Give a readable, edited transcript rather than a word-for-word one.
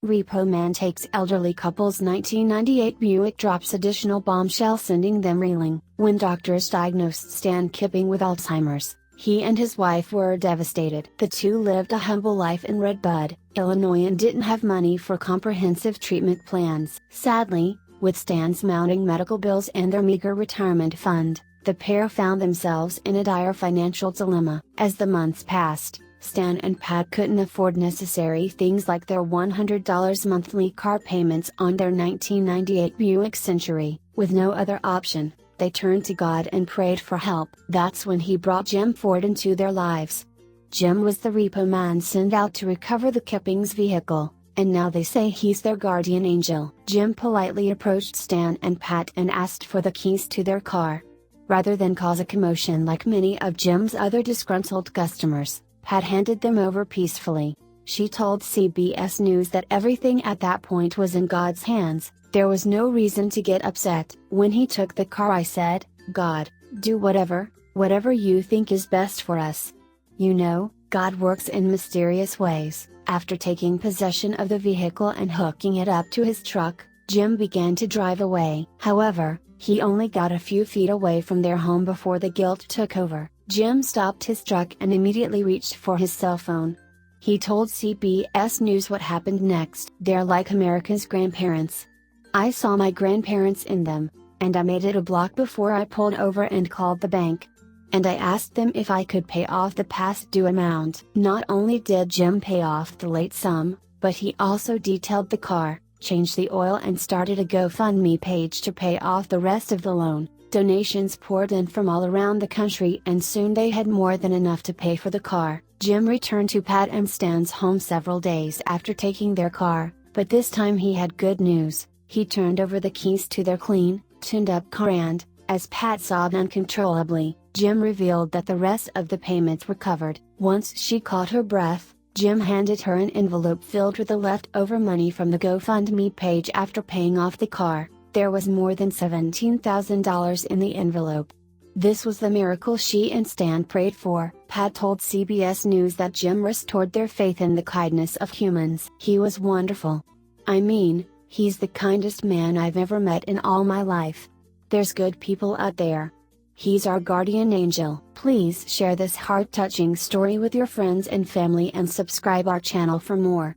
Repo man takes elderly couple's 1998 Buick, drops additional bombshell, sending them reeling. When doctors diagnosed Stan Kipping with Alzheimer's, he and his wife were devastated. The two lived a humble life in Redbud, Illinois, and didn't have money for comprehensive treatment plans. Sadly, with Stan's mounting medical bills and their meager retirement fund, the pair found themselves in a dire financial dilemma. As the months passed, Stan and Pat couldn't afford necessary things like their $100 monthly car payments on their 1998 Buick Century. With no other option, they turned to God and prayed for help. That's when He brought Jim Ford into their lives. Jim was the repo man sent out to recover the Kippings' vehicle, and now they say he's their guardian angel. Jim politely approached Stan and Pat and asked for the keys to their car. Rather than cause a commotion like many of Jim's other disgruntled customers, Pat handed them over peacefully. She told CBS News that everything at that point was in God's hands. There was no reason to get upset. When he took the car, I said, "God, do whatever you think is best for us." You know, God works in mysterious ways. After taking possession of the vehicle and hooking it up to his truck, Jim began to drive away. However, he only got a few feet away from their home before the guilt took over. Jim stopped his truck and immediately reached for his cell phone. He told CBS News what happened next. "They're like America's grandparents. I saw my grandparents in them, and I made it a block before I pulled over and called the bank. And I asked them if I could pay off the past due amount." Not only did Jim pay off the late sum, but he also detailed the car, changed the oil, and started a GoFundMe page to pay off the rest of the loan. Donations poured in from all around the country, and soon they had more than enough to pay for the car. Jim returned to Pat and Stan's home several days after taking their car, but this time he had good news. He turned over the keys to their clean, tuned-up car, and, as Pat sobbed uncontrollably, Jim revealed that the rest of the payments were covered. Once she caught her breath, Jim handed her an envelope filled with the leftover money from the GoFundMe page after paying off the car. There was more than $17,000 in the envelope. This was the miracle she and Stan prayed for. Pat told CBS News that Jim restored their faith in the kindness of humans. "He was wonderful. I mean, he's the kindest man I've ever met in all my life. There's good people out there. He's our guardian angel." Please share this heart-touching story with your friends and family and subscribe our channel for more.